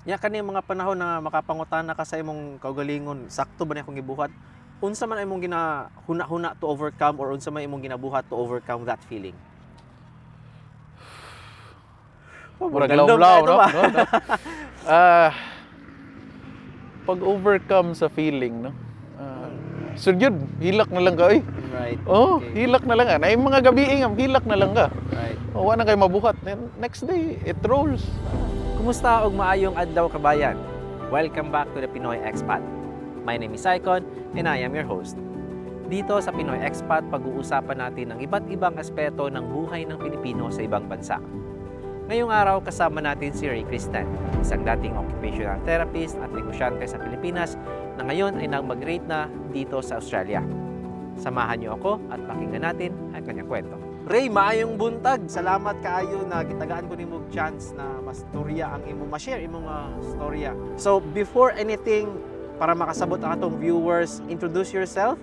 Nya kani mga panahon na makapangutana ka sa imong kaugalingon, sakto ba na akong gibuhat? Unsa man imong ginahuna-huna to overcome or unsa man imong ginabuhat to overcome that feeling? Oh, Murag magdamdam ka lawlaw, ito no? ba? No? Ah, pag-overcome sa feeling, no? Mm, So yun, hilak na lang ka, oy. right. Oh, Okay. hilak na lang ka. Na yung mga gabi ingam, hilak na lang ka. Right. Oh, wala kayo mabuhat. Then next day, it rolls. Kumusta og maayong adlaw kabayan? Welcome back to the Pinoy Expat. My name is Saikon and I am your host. Dito sa Pinoy Expat, pag-uusapan natin ang iba't ibang aspeto ng buhay ng Pilipino sa ibang bansa. Ngayong araw kasama natin si Ray Cristan, isang dating occupational therapist at negosyante sa Pilipinas na ngayon ay nag-migrate na dito sa Australia. Samahan niyo ako at pakinggan natin ang kanyang kwento. Ray, maayong buntag. Salamat kaayo na gitagaan ko nimo chance na mastorya ang imo ma-share imong storya. So before anything, para makasabot ang atong viewers, introduce yourself.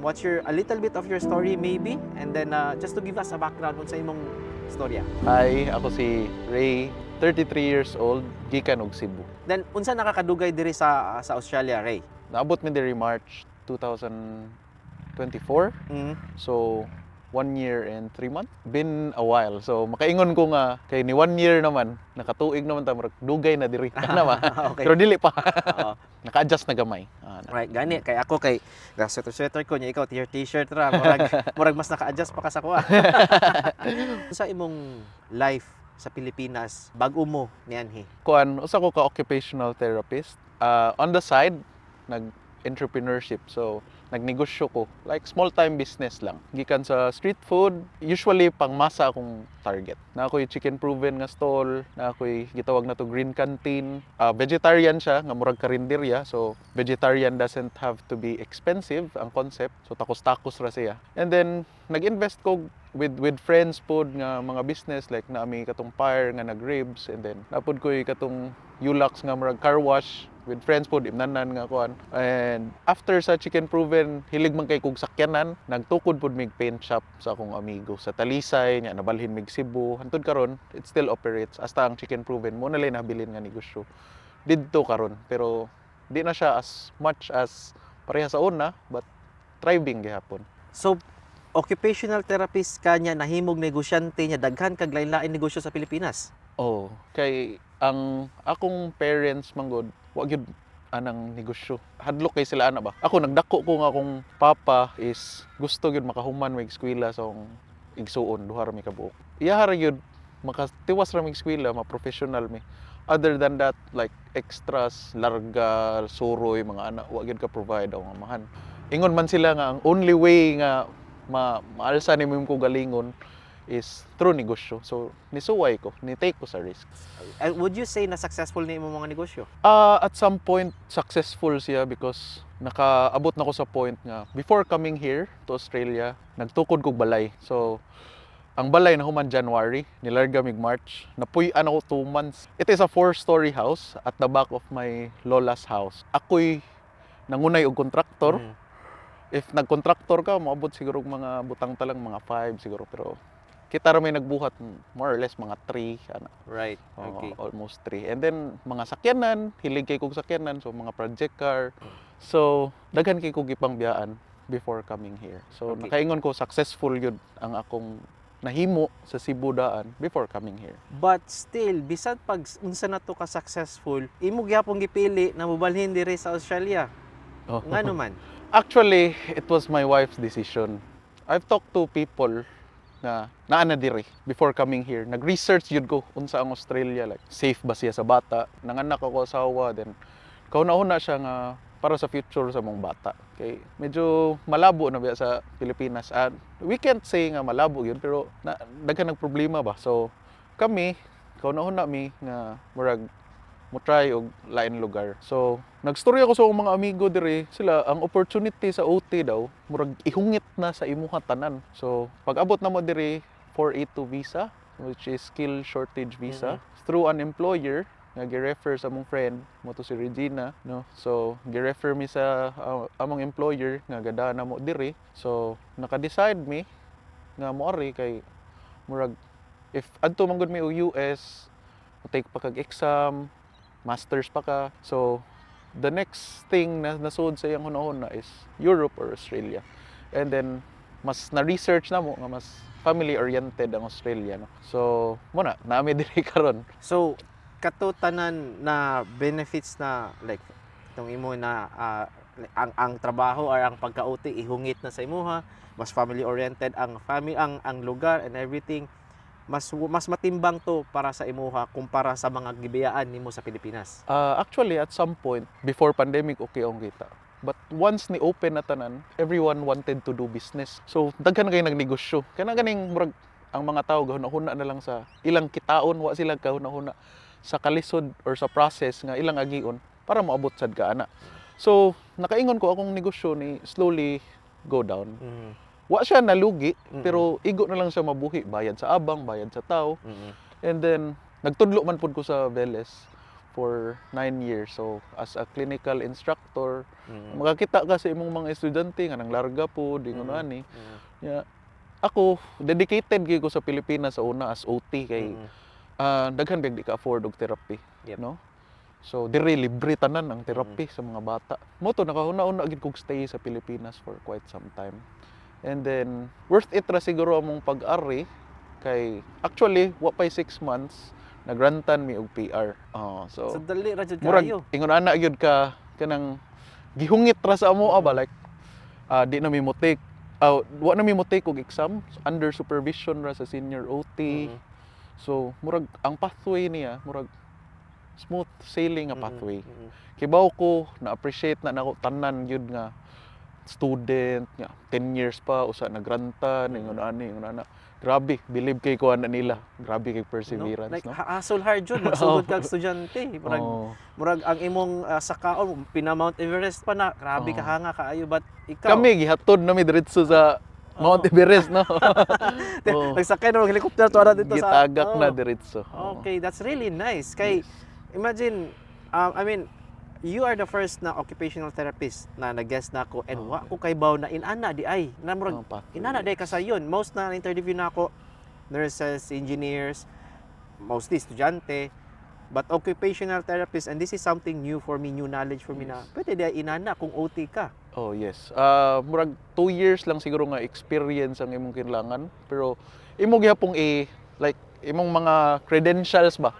What's a little bit of your story maybe, and then just to give us a background sa imong storya. Hi, ako si Ray, 33 years old, gikan og Cebu. Then unsa nakakadugay diri sa Australia, Ray? Naabot mi diri March 2024. Mm. So 1 year and 3 months. Been a while. So makaingon ko nga kay ni 1 year naman, nakatuig naman ta murag dugay na diri. Ana ba? Okay. Pero dili pa. Oo. Naka-adjust na gamay. Right, gani kay ako kay sweater ko nya ikaw t-shirt ra murag mas naka-adjust pa ka sa kuha. Sa imong life sa Pilipinas bag-o mo nianhi. Kuan, usa ko ka occupational therapist. On the side, nag-entrepreneurship. So, nagnegosyo ko. Like small time business lang. Gikan sa street food, usually pang masa akong target. Na ako'y chicken proven nga stall, na ako'y gitawag na to green canteen. Vegetarian siya, nga murag karinderya. So, vegetarian doesn't have to be expensive ang concept. So, takos-takos ra siya. And then, nag-invest ko with friends pod nga mga business like naami katong fire nga nag-ribs, and then napod ko katong Ulux nga murag car wash with friends pod imnanan nga kuan. And after sa chicken proven, hilig man kay kog sakyanan, nagtukod pod mig paint shop sa akong amigo sa Talisay nya, nabalhin mig Cebu. Hantod karon it still operates hasta ang chicken proven mo na lang nabilin nga negosyo didto karon, pero di na siya as much as pareha sa una, but thriving gihapon. So occupational therapist ka nya nahimog negosyante nya daghan kag lain-lain negosyo sa Pilipinas. Oh, kay ang akong parents manggod, wa gyud anang negosyo. Hadlok kay sila ana ba. Ako nagdako ko nga akong papa is gusto gyud makahuman mig eskwela sa akong igsuon, duha ra mi ka buok. Iya ra gyud makatiwas ra mig eskwela, ma-professional mi. Other than that, like extras, larga, suroy, mga ana, wa gyud ka provide ang amahan. Ingon man sila nga ang only way nga maalsa ni mo yung kugalingon is through negosyo. So, nisuway ko, ni-take ko sa risk. Would you say na successful ni imong mga negosyo? At some point, successful siya because nakaabot na ko sa point nga before coming here to Australia, nagtukod kog balay. So, ang balay na human January, nilarga mig March. Napuy-an ako 2 months. It is a 4-story house at the back of my lola's house. Ako'y nangunay og kontraktor. Mm. If nag-contractor ka, maabot siguro mga butang talang mga 5 siguro, pero kita ra may nagbuhat more or less mga 3 ana. Right. Okay. Almost 3. And then mga sakyanan, hilig kay kog sakyanan, so mga project car. So daghan kay kog ipang-biyaan before coming here. So Okay. nakaingon ko successful yun ang akong nahimo sa Cebu daan before coming here. But still, bisan pag unsa na to ka successful, imo gyapon gipili na mobalhin diri sa Australia. Ngano man? Actually, it was my wife's decision. I've talked to people na naana diri before coming here. Nag-research yun ko unsa ang Australia, like safe ba siya sa bata. Nanganak ako asawa, then kauna-una siya nga para sa future sa mong bata. Okay, medyo malabo na ba sa Pilipinas. And we can't say nga malabo yun, pero daghan nag problema ba. So kami kauna-una mi nga murag mo try og lain lugar. So, nagstorya ko sa akong mga amigo diri, sila ang opportunity sa OT daw murag ihungit na sa imuha tanan. So, pag abot na mo diri 482 visa, which is skill shortage visa, through an employer nga gi-refer sa among friend mo to si Regina, no. So, gi-refer mi sa among employer nga gada na mo diri. So, naka-decide mi nga moari kay murag if adto man gud mi og US, take pa kag exam, masters pa ka. So the next thing na nasud sa iyang hunahuna is Europe or Australia. And then mas na-research na mo nga mas family-oriented ang Australia, no? So muna naami diri karon. So, kato tanan na benefits na like itong imo na ang trabaho or ang pagka-OT ihungit na sa imuha, mas family oriented ang lugar and everything, mas matimbang to para sa imuha kumpara sa mga gibiyaan nimo sa Pilipinas. Actually, at some point, before pandemic, okay ang kita. But once ni open na tanan, everyone wanted to do business. So, daghan kayo nagnegosyo. Kaya ganing murag ang mga tao gahuna-huna na lang sa ilang kitaon, wa sila gahuna-huna sa kalisod or sa process nga ilang agion para moabot sad ka ana. So, nakaingon ko akong negosyo ni slowly go down. Mhm. Wa siya nalugi, Mm-mm. pero igo na lang siya mabuhi. Bayad sa abang, bayad sa tao. Mhm. And then, nagtudlo man pud ko sa Veles for 9 years. So, as a clinical instructor, Mhm. makakita ka sa imong mga estudyante nga nang larga po, di Mhm. ani. Mhm. Yeah. Ako, dedicated gyud ko sa Pilipinas sa una as OT kay Mhm. daghan big di ka afford og therapy, Yep. no? So, diri libre tanan ang therapy sa mga bata. Mo to nakahuna-una gid kog stay sa Pilipinas for quite some time. And then worth it ra siguro among pag-ari kay actually wa pay 6 months nagrantan mi og PR. So So dali ra jud murag kayo. ingon ana gyud ka kanang gihungit ra sa amo ba like di na mi mo take wa na mi mo take og exam under supervision ra sa senior OT. Mhm. So murag ang pathway niya murag smooth sailing nga Mhm. pathway. Mhm. Kibaw ko na appreciate na nako tanan gyud nga student nga 10 years pa usa nagrantan ingon ana. Grabe, believe kay ko ana nila. Grabe kay perseverance, Like no? hustle hard jud magsugod kag estudyante. Murag Oo. murag ang imong sakaon pina Mount Everest pa na. Grabe Oo. ka hanga kaayo but ikaw Kami gihatod nami diretso sa Mount Everest, no? Oo. nagsakay na ng helicopter to dito sa Gitagak na diretso. Oo. Okay, that's really nice. Kay imagine I mean you are the first na occupational therapist na nag-guest na ako and wa ko kay baw na inana di ay na murag Pathway. inana di kasayon. Most na interview na ako nurses, engineers, mostly estudyante, but occupational therapist and this is something new for me, new knowledge for me na pwede di inana kung OT ka. Oh, yes. Murag 2 years lang siguro nga experience ang imong kinlangan. Pero imo gyapong like imong mga credentials ba?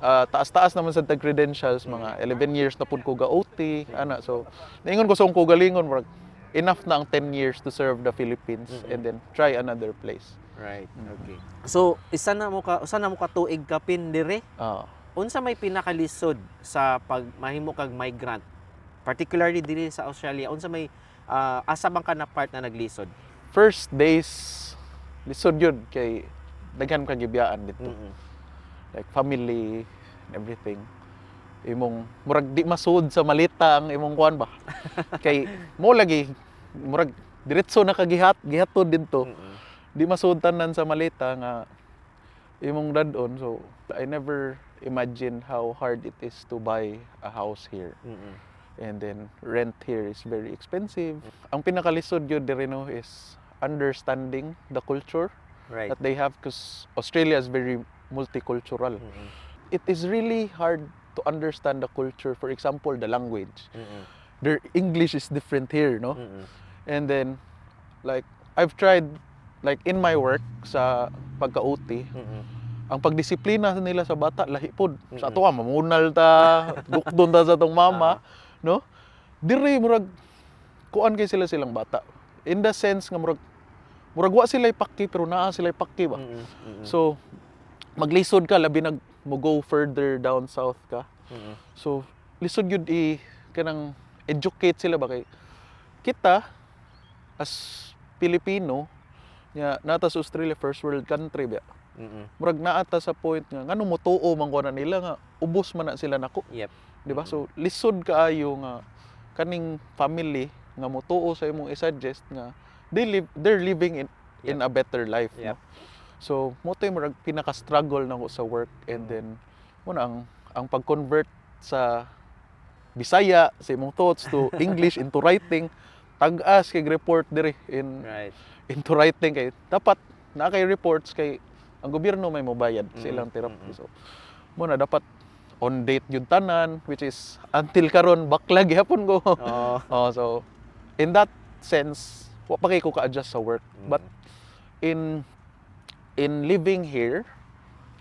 Taas-taas naman sa tag credentials, mga 11 years na pud ko ga OT, ana. So, naingon ko sa akong kugalingon murag enough na ang 10 years to serve the Philippines and then try another place. Right. Okay. So, usa na mo ka tuig ka pin dire. Ah. Unsa may pinakalisod sa pagmahimo kag migrant? Particularly diri sa Australia, unsa may asa bang ka na part na naglisod? First days lisod yun kay daghan ka gibiyaan dito. Mm-mm. Like family and everything. Imong murag di masud sa malita ang imong kuan ba. Kay mo lagi murag diretso na gihatod dito. Mm-mm. Di masud tanan sa malita nga imong dadon. So I never imagine how hard it is to buy a house here. Mm-mm. And then rent here is very expensive. Ang pinakalisod yun diri no is understanding the culture Right. that they have because Australia is very multicultural. Mm-mm. It is really hard to understand the culture. For example, the language. Mm-mm. Their English is different here, no? Mm-mm. And then like I've tried like in my work sa pagka-OT, Mm-mm. ang pagdisiplina nila sa bata lahi pod. Sa Mm-mm. ato mamunal ta, gukdon ta sa tong mama, no? Diri murag kuan kay silang bata. In the sense nga murag wa sila ipaki pero naa sila ipaki ba. Mm-mm. Mm-mm. So maglisod ka labi nag mo go further down south ka. Mm-mm. So lisod gyud kanang educate sila ba kay kita as Pilipino nya nata sa Australia first world country ba. Mm-mm. Murag naata sa point nga ngano mo tuo man kuan nila nga ubos man na sila nako. Yep. Di ba? So lisod kaayo nga kaning family nga mo tuo sa imong i-suggest nga they're living in a better life. Yep. No? So mo tay murag pinaka-struggle nako sa work and then mo na ang pag-convert sa Bisaya sa imong thoughts to English into writing tag-as kay report diri Right. into writing kay dapat na kay reports kay ang gobyerno may mobayad sa ilang therapy. So mo na dapat on date yung tanan, which is until karon bakla gyapon ko. Oo. Oh, so in that sense, wa pa kay ko ka-adjust sa work. But in living here,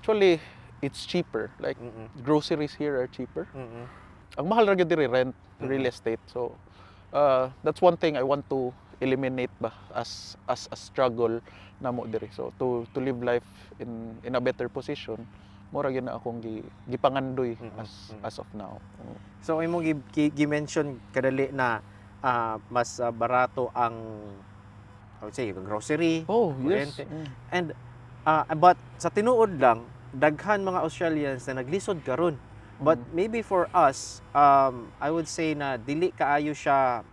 actually it's cheaper. Like groceries here are cheaper. Ang mahal ra gyud diri rent, real estate. So that's one thing I want to eliminate ba as a struggle namo diri. So to live life in a better position, mura gyud na akong gipangandoy as of now. So imong gi-mention kadali na mas barato ang I would say grocery, Oh, yes. kuryente. And but sa tinuod lang daghan mga Australians na naglisod karon. But maybe for us, I would say na dili kaayo siya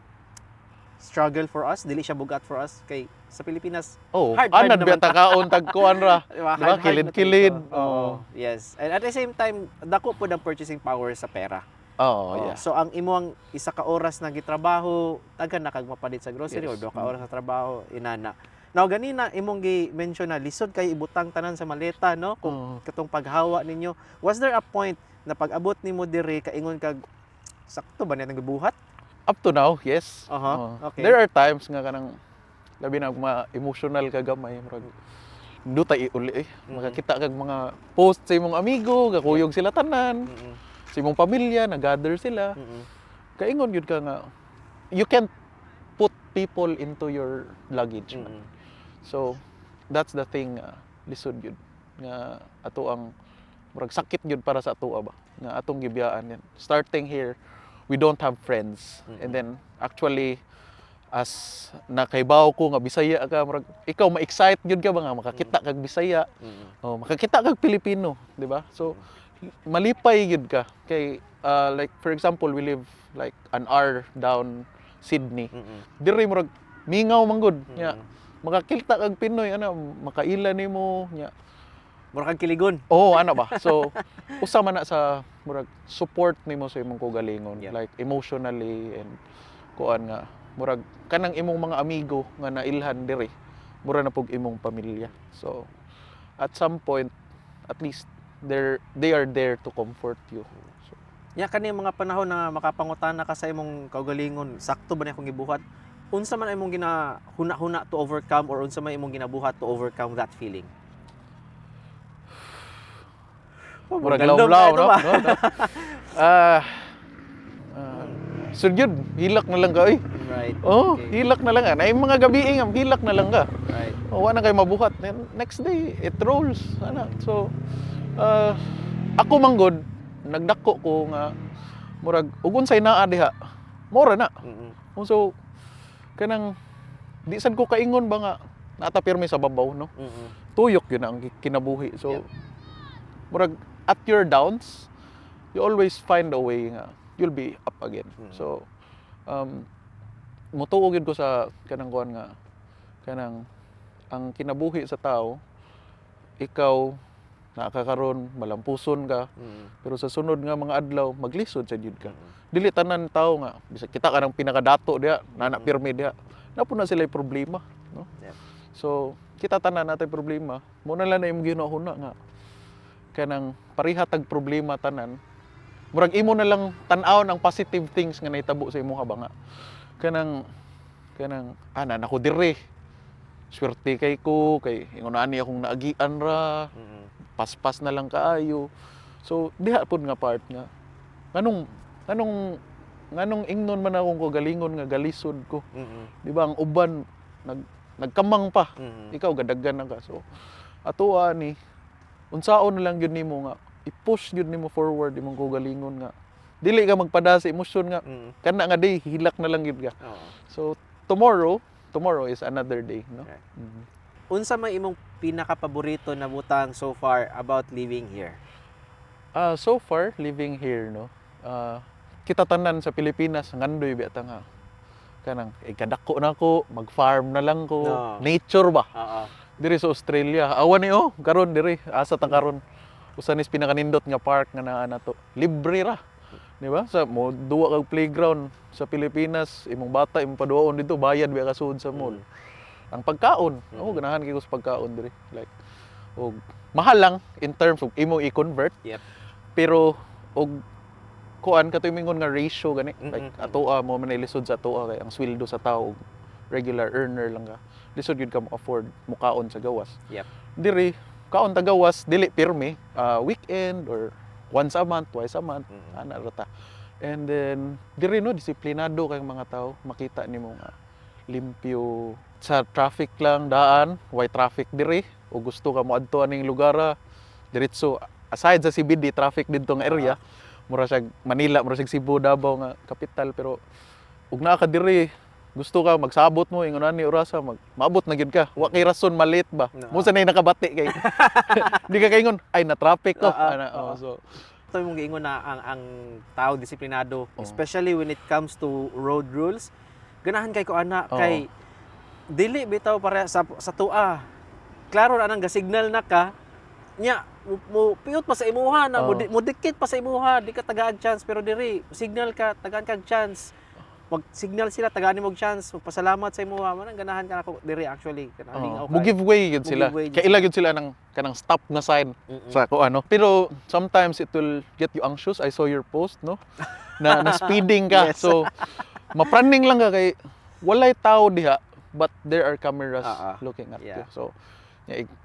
struggle for us, dili siya bugat for us kay sa Pilipinas. Oh, hard anad naman biya takaon tagkuan ra. Diba? Diba? Kilid-kilid. Oo. Yes. And at the same time, dako po ang purchasing power sa pera. Oh, yeah. So ang imong isa ka oras na gitrabaho, daghan na kag mapalit sa grocery or Yes. 2 ka oras sa trabaho inana. Now ganina imong gi-mention na lisod kay ibutang tanan sa maleta, no? Kung katong paghawa ninyo, was there a point na pag-abot nimo diri kaingon kag sakto ba nang gibuhat? Up to now, yes. Okay. There are times nga kanang labi na ma-emotional ka gamay murag duta uli makakita kag mga post sa imong amigo, kakuyog sila tanan, sa imong pamilya, nag-gather sila. Kaingon yun ka nga you can't put people into your luggage man. So that's the thing, lisod yun nga ato ang murag sakit yun para sa ato ba nga atong gibiyaan yan. Starting here, we don't have friends. And then actually as nakaibaw ko nga Bisaya ka, murag ikaw ma-excite gyud ka ba nga makakita kag Bisaya. Oh, makakita kag Pilipino, di ba? So malipay gyud ka kay like for example, we live like an hour down Sydney. Diri murag mingaw manggod nya. Makakita kag Pinoy ana makaila nimo nya. Mura kag kiligon. Oh, ano ba? So, usa man na sa murag support nimo sa imong kaugalingon, Yeah. like emotionally and kuan nga murag kanang imong mga amigo nga nailhan diri, mura na pug imong pamilya. So, at some point at least they are there to comfort you. So, Ya kani mga panahon na makapangutana ka sa imong kaugalingon, sakto ba na akong gibuhat? Unsa man imong ginahuna-huna to overcome or unsa man imong ginabuhat to overcome that feeling? murag Gandom lawlaw, na ito no? ba? So yun, hilak na lang ka, oy. Right. Oh, Okay. hilak na lang ka. Na yung mga gabi ingam, hilak na lang ka. Right. Oh, wala kay mabuhat. Then, next day, it rolls. Ana. So, ako manggod, nagdako ko nga, murag, ugon say naa diha, mora na. So, kanang, di sad ko kaingon ba nga, natapirmi sa babaw, no? Tuyok yun ang kinabuhi. So, murag, at your downs, you always find a way nga, you'll be up again. So, mutuog yun ko sa kanang kuan nga, kanang, ang kinabuhi sa tao, ikaw, nakakaroon, malampuson ka, pero sa sunod nga mga adlaw, maglisod sa jud ka. Dili tanan tao nga, bisag kita ka ng pinakadato diha, nanapirmi diha, napo na sila problema, no? Yep. So, kita tanan natay problema, mo na lang na imong ginahuna nga kanang pariha tag problema tanan. Murag imo na lang tan-aw ang positive things nga nahitabo sa imong ba nga. Kanang ana nako dire. Swerte kay ko, kay ingon ani akong naagian ra. Paspas na lang kaayo. So diha pud nga part nga. Nganong ingnon man akong kagalingon nga galisod ko. Di ba ang uban nagkamang pa. Ikaw gadaggan na ka. So atoa ni unsaon na lang gyud nimo nga i-push gyud nimo forward imong kaugalingon nga dili ka magpada sa emosyon nga kana nga day hilak na lang gyud ka. So tomorrow is another day, no? Right. Unsa may imong pinaka-paborito na butang so far about living here? So far living here, no. Kita tanan sa Pilipinas ngandoy biya nga kanang kadako na ko, mag-farm na lang ko, No. nature ba? Oo. Diri sa Australia. Awan ni karon diri asa ta karon. Usa ni pinakanindot nga park nga naa nato. Libre ra. Di ba? Sa mo duwa kag playground sa Pilipinas, imong bata imong paduaon dito bayad biya ka sud sa mall. Ang pagkaon, ganahan kay ko sa pagkaon diri. Like mahal lang in terms of imong i-convert. Yep. Pero og kuan katumingon nga ratio gani like Mm-mm. atoa mo man lisod sa atoa kay ang sweldo sa tao regular earner lang ka lisod gyud ka mo afford mukaon sa gawas. Yep. Diri kaon ta gawas dili pirmi weekend or once a month, twice a month ana ra ta. And then diri no disiplinado kay mga tao makita nimo nga limpyo sa traffic lang daan why traffic diri o gusto ka mo adto aning lugara diretso aside sa CBD traffic didto nga area mura siya Manila, mura siya Cebu, Davao nga kapital pero ug naa ka diri gusto ka magsabot mo ingon ani orasa maabot na gyud ka wa kay rason malit ba No. mo sa nay nakabati kay di ka kaingon ay na traffic ko so Ito yung giingon na ang tao disiplinado, Oo. especially when it comes to road rules. Ganahan kay ko ana Oo. kay dili bitaw para sa tua. Klaro na nang gasignal na ka nya mo piyot pa sa imuha na Oo. mo dikit pa sa imuha di ka tagaag chance pero diri signal ka tagaan kag chance. Mag signal sila tagaan nimo chance magpasalamat sa imuha man ganahan ka nako diri actually kana mo give way yun Mo sila give way kay ila yun sila ng kanang stop na sign sa ko ano pero sometimes it will get you anxious I saw your post no na speeding ka Yes. so mapraning lang ka kay walay tao diha but there are cameras looking at Yeah. you so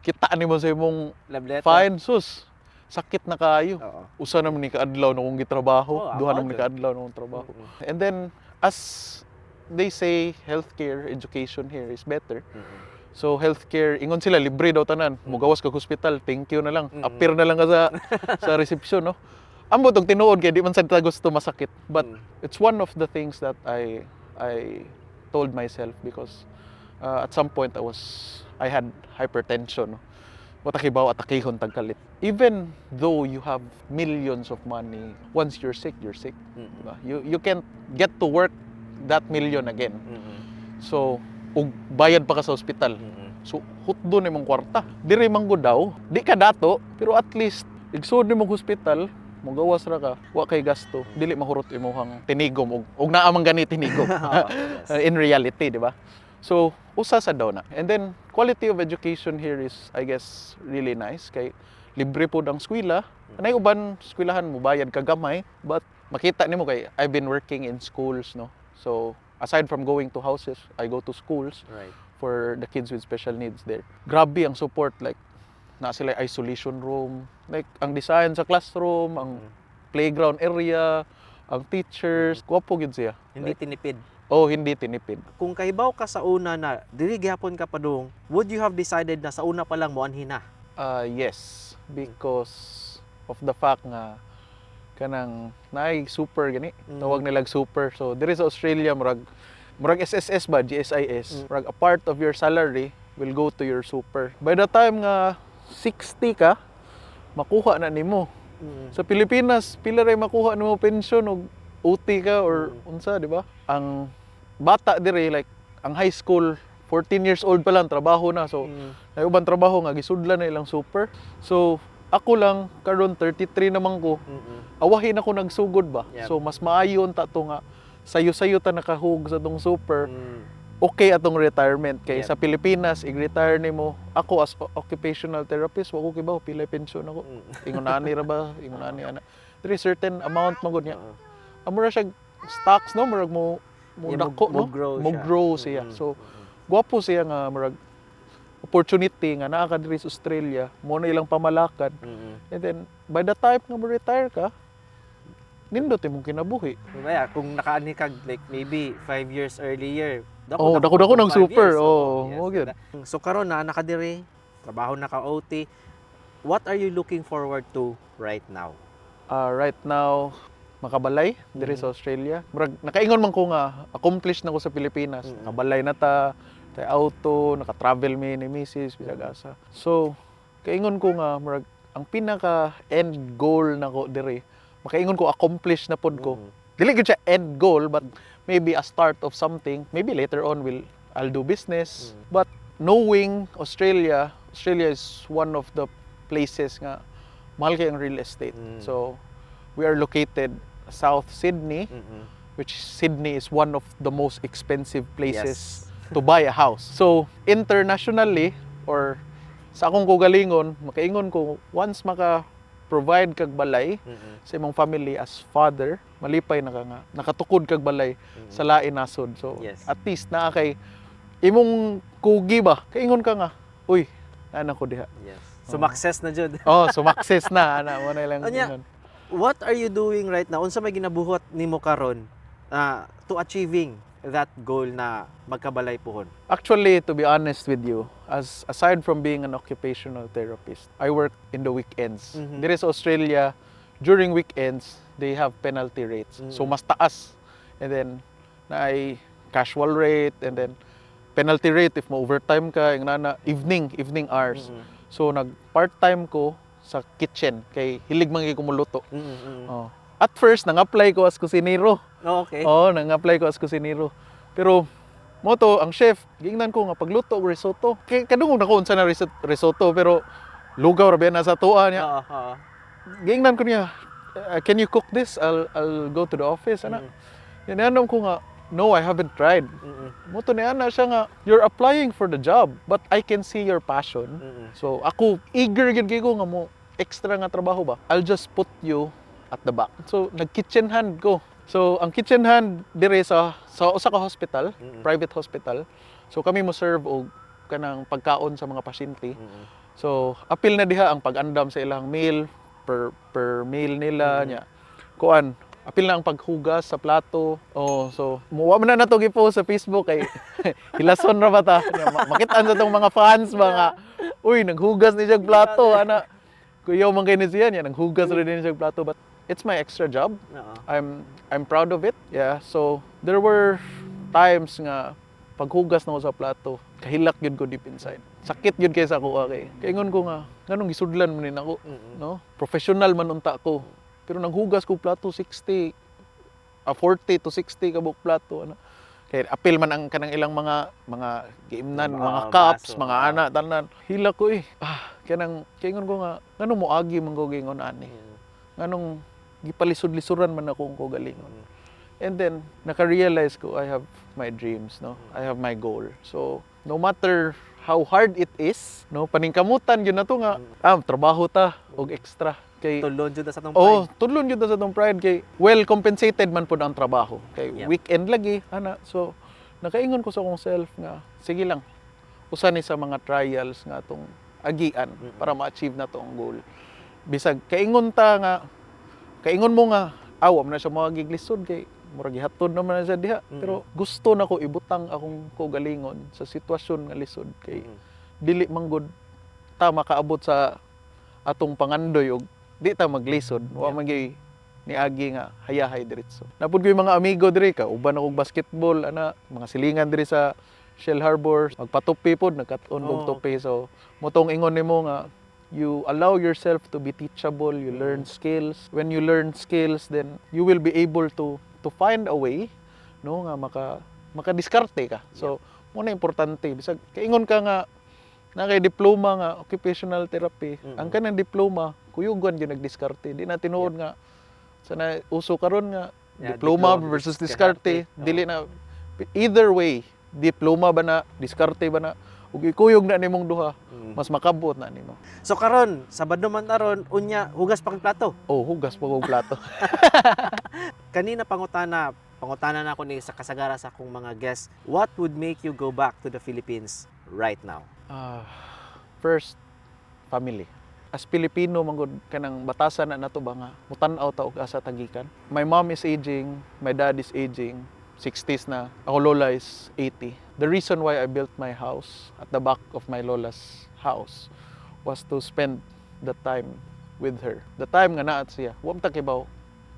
kita nimo sa imong love letter. fine sus sakit na kayo Oo. usa naman ni kaadlaw na kong gitrabaho Oo, duha ako naman ni dyan. kaadlaw na kong trabaho Mm-mm. and then as they say healthcare education here is better. So healthcare ingon sila libre daw tanan. Mugawas kag hospital, thank you na lang. Appear na lang ka sa reception no. Amo tong tinuod kay di man sad ta gusto masakit. But it's one of the things that I told myself because at some point I had hypertension. No? Watakibaw atakihon tagkalit. Even though you have millions of money, once you're sick, diba? You can't get to work that million again. So, ug bayad pa ka sa ospital. So, hutdo na mong kwarta. Diri man gud daw, di ka dato, pero at least igsud nimo hospital, mugawas ra ka, wa kay gasto, dili mahurot imong tinigom ug naa man gani tinigom. In reality, di ba? So, usa sa daw na. And then quality of education here is I guess really nice kay libre pod ang eskwela. Anay uban eskwelahan mo bayad ka gamay, but makita nimo kay I've been working in schools no. So, aside from going to houses, I go to schools Right. for the kids with special needs there. Grabe ang support like na sila isolation room, like ang design sa classroom, ang playground area, ang teachers, gwapo gyud siya. Hindi tinipid. Oh, hindi tinipid. Kung kahibaw ka sa una na diri gyapon ka padung, would you have decided na sa una pa lang mo anhin na? Yes, because of the fact nga kanang naay super gani, tawag nilag super. So diri sa Australia murag SSS ba, GSIS, murag a part of your salary will go to your super. By the time nga 60 ka, makuha na nimo. Sa Pilipinas, pila ray makuha nimo pension og OT ka or unsa, di ba? Ang bata diri like ang high school 14 years old pa lang trabaho na. So may ubang trabaho nga gisudlan na ilang super. So ako lang karon 33 naman ko. Awahin ako nagsugod ba. Yep. So mas maayon ta to nga sayo-sayo ta nakahug sa tong super. Okay atong retirement kay Yep. sa Pilipinas ig-retire nimo ako as occupational therapist wa ko kibaw pila pension ako. Ingon ani ra ba? Ingon ani ana. There is certain amount man gud niya. Amo ra siya stocks no murag mo Yeah, dako no mo-grow siya. grow siya. So gwapo siya nga murag opportunity nga naa ka diri sa Australia mo na ilang pamalakad. And then by the time nga mo retire ka nindot imong kinabuhi. Kaya kung nakaani kag like maybe 5 years earlier, Oh, dako ng 5 super. years. Oh, yes, mo gyud. So karon na nakadiri, trabaho na ka OT. What are you looking forward to right now? Right now makabalay diri sa Australia. Murag nakaingon man ko nga accomplished na ko sa Pilipinas. Nakabalay na ta, tay auto, naka-travel mi ni Mrs. bisag asa. So, kaingon ko nga murag ang pinaka end goal nako diri. Makaingon ko accomplish na pod ko. Dili gyud siya end goal but maybe a start of something. Maybe later on I'll do business. But knowing Australia is one of the places nga mahal kay ang real estate. So, we are located South Sydney, which Sydney is one of the most expensive places to buy a house. So, internationally or sa akong kugalingon, makaingon ko once provide kag balay Mm-mm. sa imong family as father, malipay na ka nga nakatukod kag balay sa lain nasod. So Yes. at least naa kay imong kugi ba, kaingon ka nga, uy, ana ko diha. Yes. Sumakses na jud. Oh, sumakses na ana mo na lang Anya, ingon. What are you doing right now? Unsa may ginabuhot nimo karon to achieving that goal na magkabalay pohon? Actually, to be honest with you, aside from being an occupational therapist, I work in the weekends. Mhm. There is Australia, during weekends, they have penalty rates. So Mhm. mas taas. And then na ay casual rate and then penalty rate if mo overtime ka, yung nana evening hours. Mm-mm. So nag part-time ko sa kitchen kay hilig man gyud ko muluto. Mm-mm. Oh. At first nang-apply ko as kusinero. Oh, okay. Oo, nang-apply ko as kusinero. Pero mo to, ang chef, gingnan ko nga pagluto og risotto. Kay kadungog na ko unsa na risotto pero lugaw ra ba na sa tuwa niya. Oo. Gingnan ko niya, can you cook this? I'll go to the office ana. Inanom ko nga, no, I haven't tried. Mm-mm. Mo to niya na siya nga, you're applying for the job, but I can see your passion. Mm-mm. So ako eager gyud kay ko nga mo extra nga trabaho ba. I'll just put you at the back. So nag-kitchen hand ko. So ang kitchen hand dire sa usa ka hospital, Mm-mm. private hospital. So kami mo serve og kanang pagkaon sa mga pasyente. Mm-mm. So apil na diha ang pag-andam sa ilang meal per meal nila Mm. nya. Kuan, apil na ang paghugas sa plato. Oh, so muwa man na nato gi-post sa Facebook kay hilason ra ba ta? Makit-an sa tong mga fans mga uy, naghugas ni siyang plato ana. Kuyaw man kay ni siya niya, naghugas rin din siyang plato but it's my extra job. Oo. I'm proud of it. Yeah, so there were times nga paghugas na ko sa plato, kahilak yun ko deep inside. Sakit yun kay sa ako kay. Kaingon ko nga, nganong gisudlan man din ako, Mm-mm. no? Professional man unta ko. Pero naghugas ko plato 40 to 60 ka buok plato ana. Kay apil man ang kanang ilang mga giimnan, mga cups, baso, mga ana tanan. Hila ko kanang kaingon ko nga, nganong moagi man ko gingon ani. Nganong gipalisod-lisuran man ako ko galingon. And then naka-realize ko I have my dreams, no? I have my goal. So no matter how hard it is, no, paningkamutan gyud na to nga trabaho ta og extra kay Tulon jud sa tong oh, tudlon gyud na sa tong pride kay well compensated man pud ang trabaho. Kay Yep. weekend lagi ana. So nakaingon ko sa akong self nga sige lang. Usa ni sa mga trials nga atong agian para ma-achieve na to ang goal. Bisag kaingon ta nga kaingon mo nga awa man na siya magig lisod kay murag gihatod naman na siya diha. Pero gusto na ko ibutang akong kogalingon sa sitwasyon nga lisod kay dili man gud ta makaabot sa atong pangandoy og di ta maglisod. Wa man gyud niagi nga hayahay diretso. Napud ko yung mga amigo diri ka uban akong basketball ana mga silingan diri sa Shell Harbor magpatupi pod nagkat-on og tupi. So motong ingon nimo nga you allow yourself to be teachable, you learn skills. When you learn skills, then you will be able to find a way, no, nga makadiskarte ka. So, mo na importante bisag kaingon ka nga na kay diploma nga occupational therapy. Ang kanang diploma kuyugon gyud nagdiskarte. Di na tinuod nga sana uso karon nga diploma versus diskarte. Dili na either way, diploma ba na, diskarte ba na, ug ikuyog na nimong duha, mas makabot na nimo. So karon, Sabado man taron, unya hugas pa kang plato. Oh, hugas pa kog plato. Kanina pangutana na ako ni sa kasagara sa akong mga guests. What would make you go back to the Philippines right now? First, family. As Pilipino manggod kanang batasan na nato ba nga mutan-aw ta og asa tagikan. My mom is aging, my dad is aging, 60s na. Ako lola is 80. The reason why I built my house at the back of my lola's house was to spend the time with her. The time nga naat siya, wa ta kibaw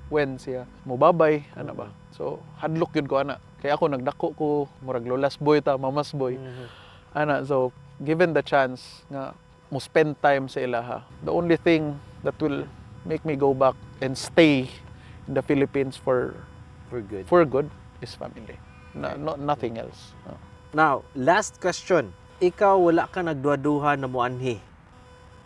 when siya mobabay ana ba. So hadlok yun ko ana. Kaya ako nagdako ko murag lola's boy ta, mama's boy. Ana, so given the chance nga mo spend time sa ilaha, the only thing that will make me go back and stay in the Philippines for good is family. Nothing else. Now, last question. Ikaw wala ka nagduha-duha na muanhi.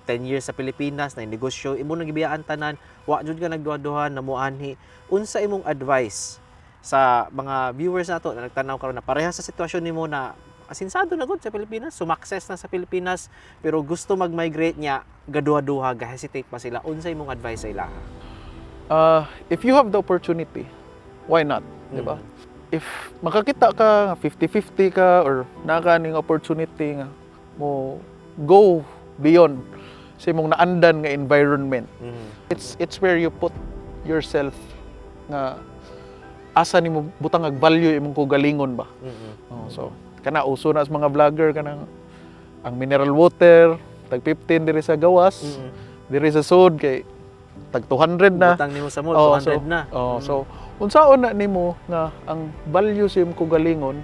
10 years sa Pilipinas na negosyo, imo nang gibiyaan tanan, wa jud ka nagduha-duha na muanhi. Unsa imong advice sa mga viewers nato na nagtanaw karon na pareha sa sitwasyon nimo na asinsado na gud sa Pilipinas, sumakses na sa Pilipinas, pero gusto mag-migrate niya, gaduha-duha, ga-hesitate pa sila. Unsay mong advice sa ila? If you have the opportunity, why not? Di ba? If makakita ka, 50-50 ka, or nakaning opportunity nga, mo go beyond sa imong naandan nga environment. It's where you put yourself nga asa nimo butang ag value imong kugalingon ba. So kana uso na sa mga vlogger kanang ang mineral water tag 15 diri sa gawas, diri sa sud kay tag 200 na. Butang nimo sa mall, 200 na. So unsaon na nimo nga ang value sa imong kugalingon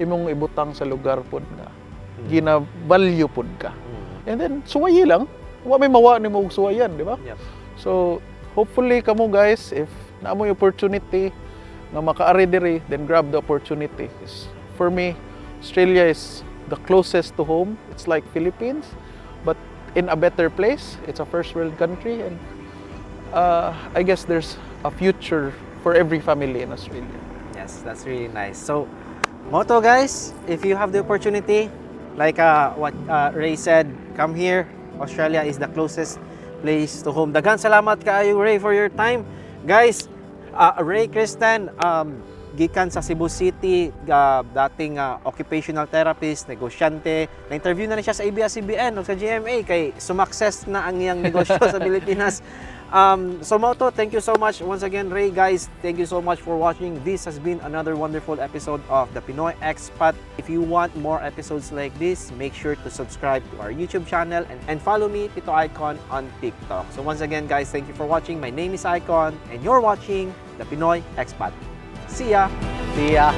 imong ibutang sa lugar pod nga gina-value pod ka. And then suwayi lang, wa may mawa nimo og suwayan, di ba? Yep. So hopefully kamo guys, if naamoy opportunity nga makaari diri, then grab the opportunity. For me, Australia is the closest to home. It's like Philippines, but in a better place. It's a first world country, and I guess there's a future for every family in Australia. Yes, that's really nice. So, moto guys, if you have the opportunity, like what Ray said, come here. Australia is the closest place to home. Daghan salamat kaayo Ray for your time. Guys, Ray Kristen, gikan sa Cebu City, dating occupational therapist, negosyante. Na-interview na siya sa ABS-CBN o sa GMA kay sumakses na ang iyang negosyo sa Pilipinas. So Moto, thank you so much once again, Ray. Guys, thank you so much for watching. This has been another wonderful episode of the Pinoy Expat. If you want more episodes like this, make sure to subscribe to our YouTube channel and follow me, Tito Icon, on TikTok. So once again, guys, thank you for watching. My name is Icon, and you're watching the Pinoy Expat. See ya! See ya!